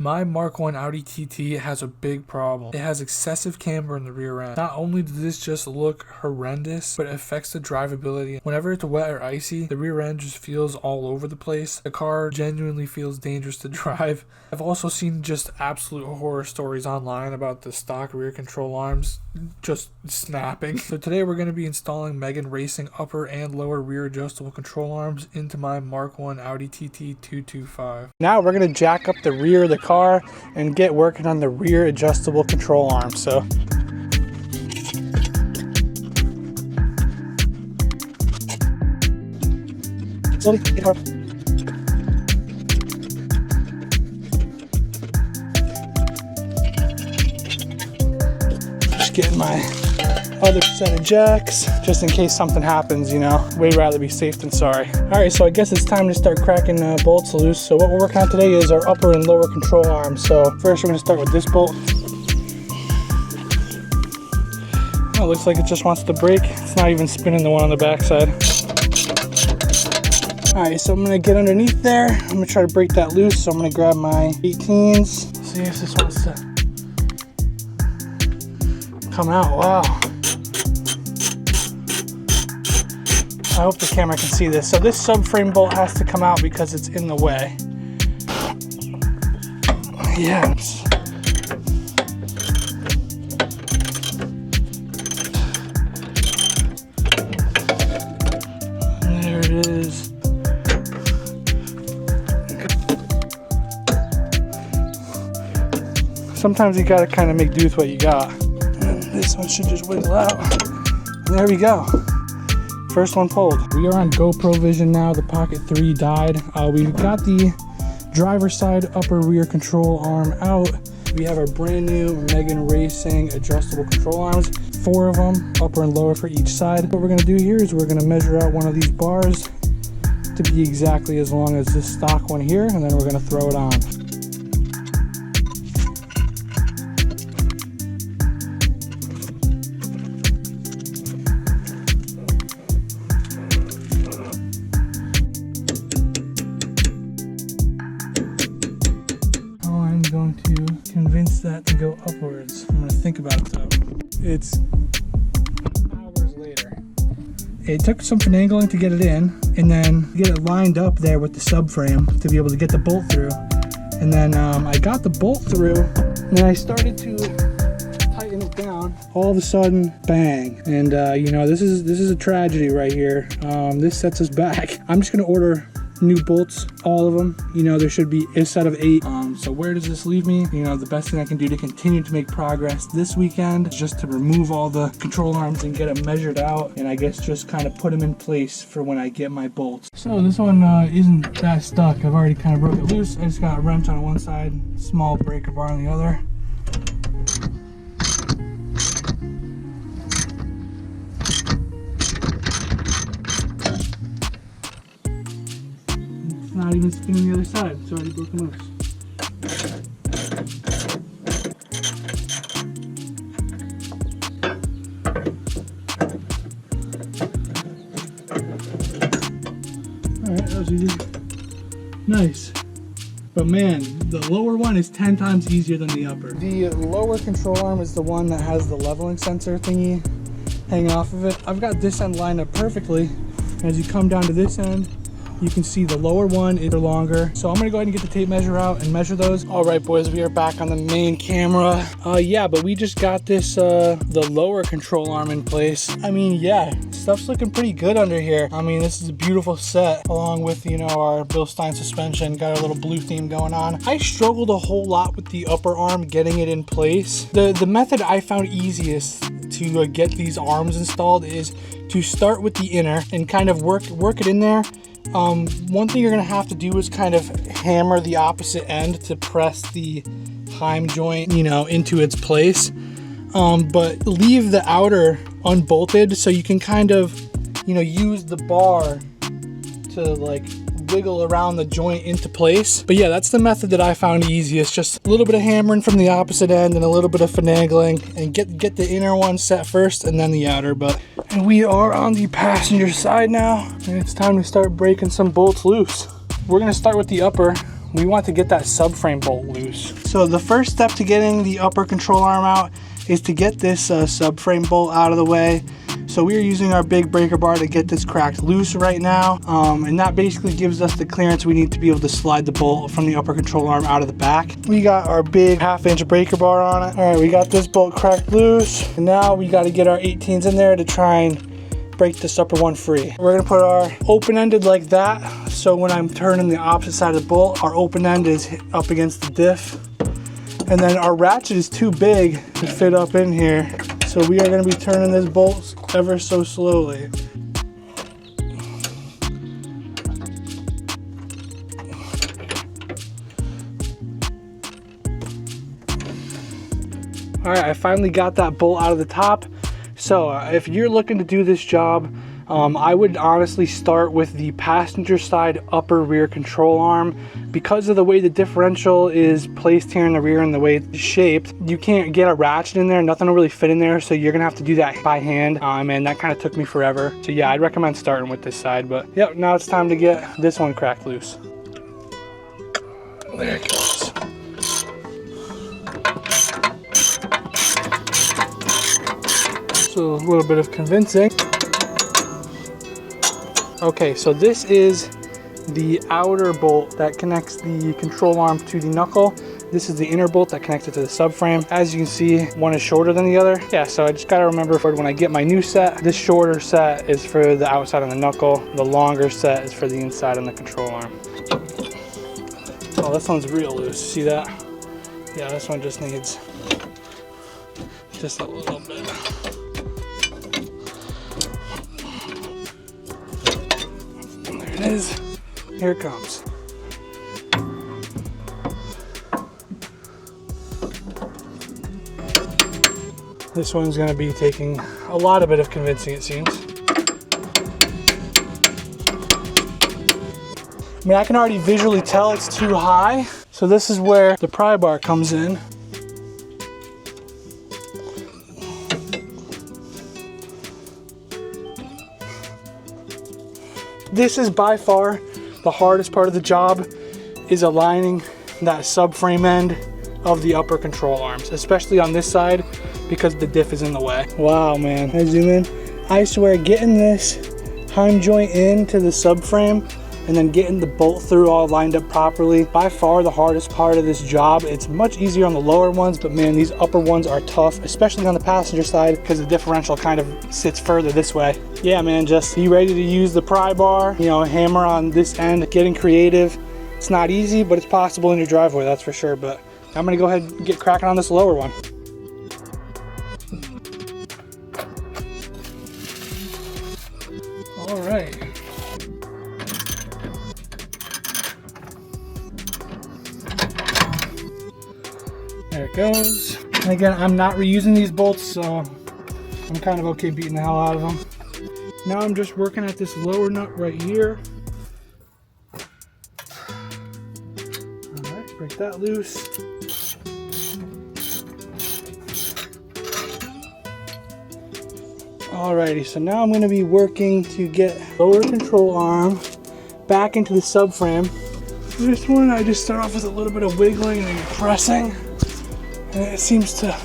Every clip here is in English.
My Mk1 Audi TT has a big problem. It has excessive camber in the rear end. Not only does this just look horrendous, but it affects the drivability. Whenever it's wet or icy, the rear end just feels all over the place. The car genuinely feels dangerous to drive. I've also seen just absolute horror stories online about the stock rear control arms just snapping. So today we're going to be installing Mk1 Racing upper and lower rear adjustable control arms into my Mk1 Audi TT 225. Now we're going to jack up the rear of the car and get working on the rear adjustable control arms. So just getting my other set of jacks just in case something happens, you know. Way rather be safe than sorry. All right, so I guess it's time to start cracking bolts loose. So what we're working on today is our upper and lower control arms. So first we're going to start with this bolt. Oh, it looks like it just wants to break. It's not even spinning the one on the back side. All right, so I'm going to get underneath there. I'm going to try to break that loose. So I'm going to grab my 18s. See if this wants to come out. Wow. I hope the camera can see this. So this subframe bolt has to come out because it's in the way. Yeah. There it is. Sometimes you gotta kind of make do with what you got. And this one should just wiggle out. And there we go. First one pulled. We are on GoPro Vision now. The Pocket 3 died. We've got the driver's side upper rear control arm out. We have our brand new Mk1 Racing adjustable control arms. 4 of them, upper and lower for each side. What we're gonna do here is we're gonna measure out one of these bars to be exactly as long as this stock one here, and then we're gonna throw it on. Going to convince that to go upwards. I'm going to think about it though. It's hours later. It took some finagling to get it in and then get it lined up there with the subframe to be able to get the bolt through. And then I got the bolt through and then I started to tighten it down. All of a sudden, bang. And you know, this is a tragedy right here. This sets us back. I'm just going to order new bolts, all of them. You know, there should be a set of 8. So where does this leave me? You know, the best thing I can do to continue to make progress this weekend is just to remove all the control arms and get them measured out, and I guess just kind of put them in place for when I get my bolts. So this one isn't that stuck. I've already kind of broke it loose. I just got a wrench on one side, small breaker bar on the other. Not even spinning the other side, it's already broken loose. Alright, that was easy. Nice. But man, the lower one is 10 times easier than the upper. The lower control arm is the one that has the leveling sensor thingy hanging off of it. I've got this end lined up perfectly. As you come down to this end, you can see the lower one is longer. So I'm gonna go ahead and get the tape measure out and measure those. All right, boys, we are back on the main camera. Yeah, but we just got this, the lower control arm in place. I mean, yeah, stuff's looking pretty good under here. I mean, this is a beautiful set along with, you know, our Bilstein suspension, got a little blue theme going on. I struggled a whole lot with the upper arm, getting it in place. The method I found easiest to get these arms installed is to start with the inner and kind of work it in there. One thing you're gonna have to do is kind of hammer the opposite end to press the heim joint, you know, into its place. But leave the outer unbolted so you can kind of, you know, use the bar to like wiggle around the joint into place. But yeah, that's the method that I found easiest. Just a little bit of hammering from the opposite end and a little bit of finagling, and get the inner one set first and then the outer. And we are on the passenger side now, and it's time to start breaking some bolts loose. We're gonna start with the upper. we want to get that subframe bolt loose. So the first step to getting the upper control arm out is to get this subframe bolt out of the way. So we are using our big breaker bar to get this cracked loose right now. And that basically gives us the clearance we need to be able to slide the bolt from the upper control arm out of the back. We got our big 1/2" breaker bar on it. All right, we got this bolt cracked loose. And now we got to get our 18s in there to try and break this upper one free. We're gonna put our open-ended like that. So when I'm turning the opposite side of the bolt, our open end is up against the diff. And then our ratchet is too big to fit up in here. So we are gonna be turning this bolt ever so slowly. All right, I finally got that bolt out of the top. So if you're looking to do this job, I would honestly start with the passenger side upper rear control arm. Because of the way the differential is placed here in the rear and the way it's shaped, you can't get a ratchet in there, nothing will really fit in there, so you're gonna have to do that by hand, and that kind of took me forever. So yeah, I'd recommend starting with this side, but yep, now it's time to get this one cracked loose. There it goes. So a little bit of convincing. Okay, so this is the outer bolt that connects the control arm to the knuckle. This is the inner bolt that connects it to the subframe. As you can see, one is shorter than the other. Yeah, so I just gotta remember for when I get my new set, this shorter set is for the outside on the knuckle. The longer set is for the inside on the control arm. Oh, this one's real loose. See that? Yeah, this one just needs just a little bit. There it is. Here it comes. This one's going to be taking a lot of bit of convincing, it seems. I mean, I can already visually tell it's too high. So this is where the pry bar comes in. This is by far the hardest part of the job, is aligning that subframe end of the upper control arms, especially on this side because the diff is in the way. Wow, man, I zoom in. I swear, getting this heim joint into the subframe and then getting the bolt through all lined up properly, by far the hardest part of this job. It's much easier on the lower ones, but man, these upper ones are tough, especially on the passenger side because the differential kind of sits further this way. Yeah, man, just be ready to use the pry bar, you know, hammer on this end, getting creative. It's not easy, but it's possible in your driveway, that's for sure. But I'm gonna go ahead and get cracking on this lower one. All right. There it goes. And again, I'm not reusing these bolts, so I'm kind of okay beating the hell out of them. Now I'm just working at this lower nut right here. All right, break that loose. Alrighty, so now I'm going to be working to get lower control arm back into the subframe. This one, I just start off with a little bit of wiggling and then pressing, and it seems to,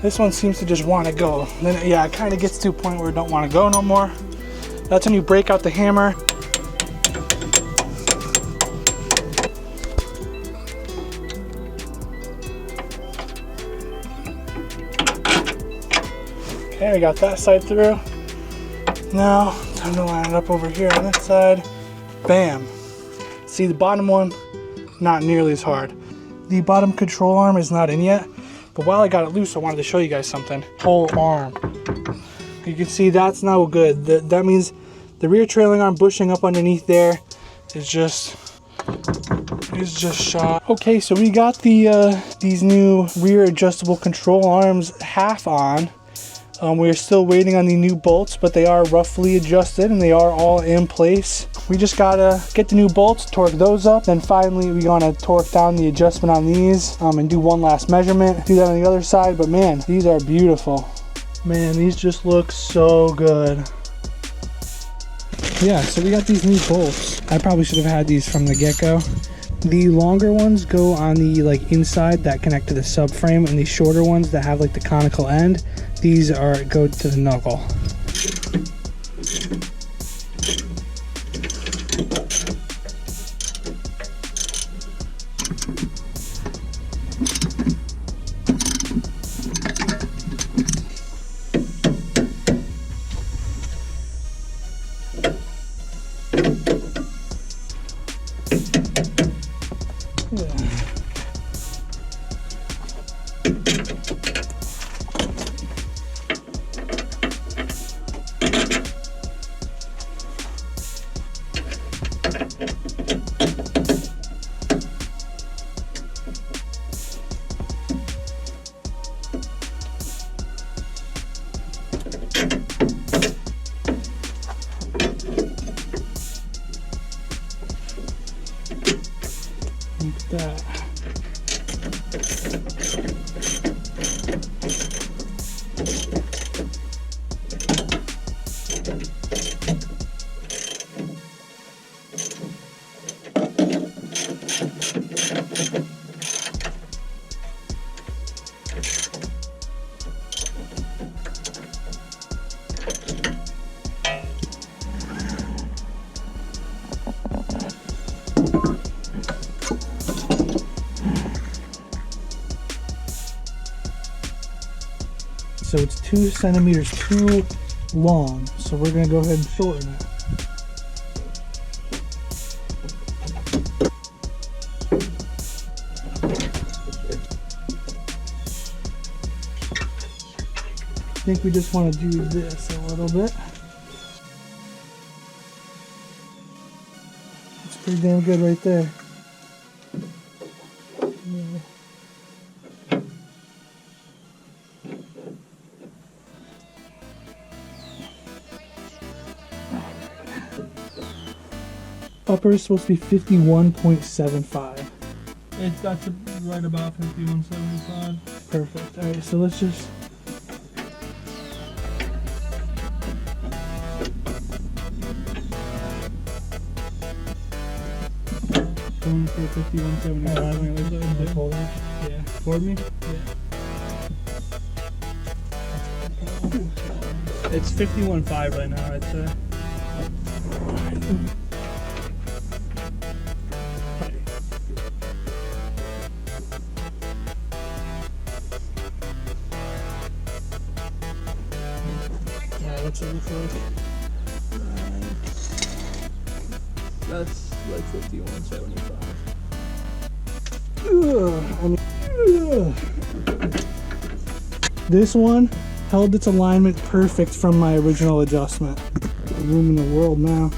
this one seems to just want to go. And then, yeah, it kind of gets to a point where it don't want to go no more. That's when you break out the hammer. Okay, I got that side through. Now, time to line it up over here on this side. Bam. See, the bottom one, not nearly as hard. The bottom control arm is not in yet, but while I got it loose, I wanted to show you guys something. Whole arm. You can see that's no good. That means the rear trailing arm bushing up underneath there is just shot. Okay, so we got these new rear adjustable control arms half on. We're still waiting on the new bolts, but they are roughly adjusted and they are all in place. We just gotta get the new bolts, torque those up, then finally we're gonna torque down the adjustment on these and do one last measurement. Do that on the other side, but man, these are beautiful. Man, these just look so good. Yeah, so we got these new bolts. I probably should have had these from the get-go, The longer ones go on the like inside that connect to the subframe, and the shorter ones that have like the conical end, these go to the knuckle. Like that. So it's 2 centimeters too long, so we're gonna go ahead and shorten it. I think we just want to do this a little bit. It's pretty damn good right there. Upper is supposed to be 51.75. That's right about 51.75. Perfect. Alright, so let's just... Going for 51.75. Yeah. For me? Yeah. It's 51.5 right now, I'd say. What's it look like? That's like 51.75. This one held its alignment perfect from my original adjustment. Room in the world now.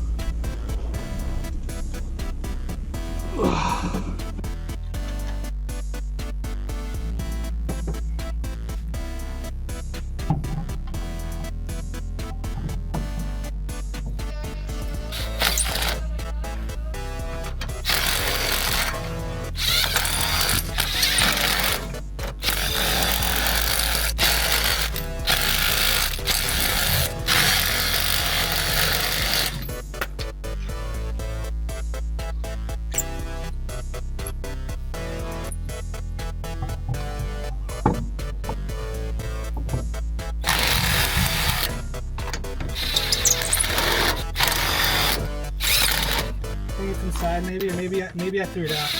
It's inside maybe, or maybe I threw it out.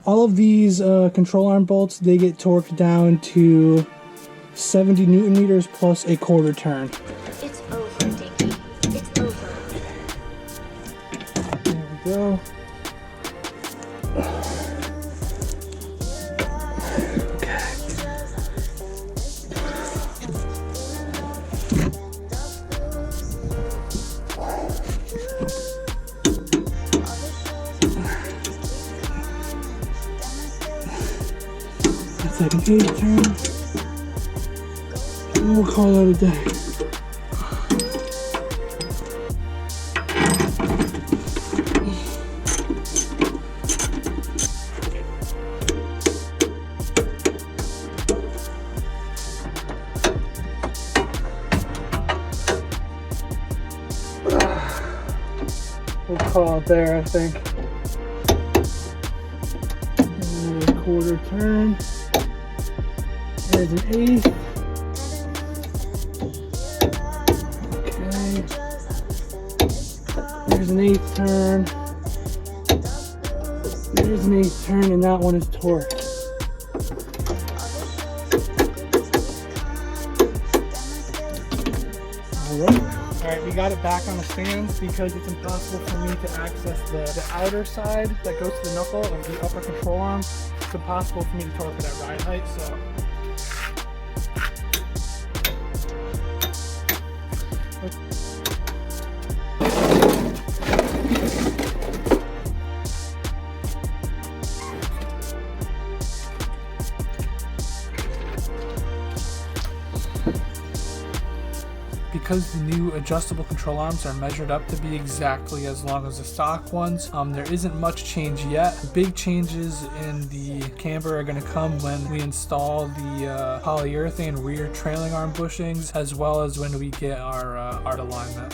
All of these control arm bolts, they get torqued down to 70 Newton meters plus a quarter turn. It's over, Dickie. It's over. There we go. Second 8 turn. And we'll call it a day. We'll call it there, I think. And a quarter turn. There's an eighth. Okay. There's an eighth turn. There's an eighth turn, and that one is torqued. Alright, we got it back on the stands because it's impossible for me to access the outer side that goes to the knuckle of the upper control arm. It's impossible for me to torque it at ride height, so. Because the new adjustable control arms are measured up to be exactly as long as the stock ones, there isn't much change yet. The big changes in the camber are going to come when we install the polyurethane rear trailing arm bushings, as well as when we get our art alignment.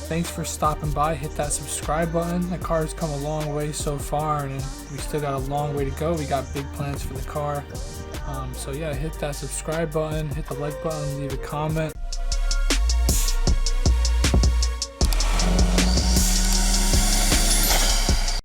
Thanks for stopping by. Hit that subscribe button. The car has come a long way so far, and we still got a long way to go. We got big plans for the car. So yeah, hit that subscribe button, hit the like button, leave a comment.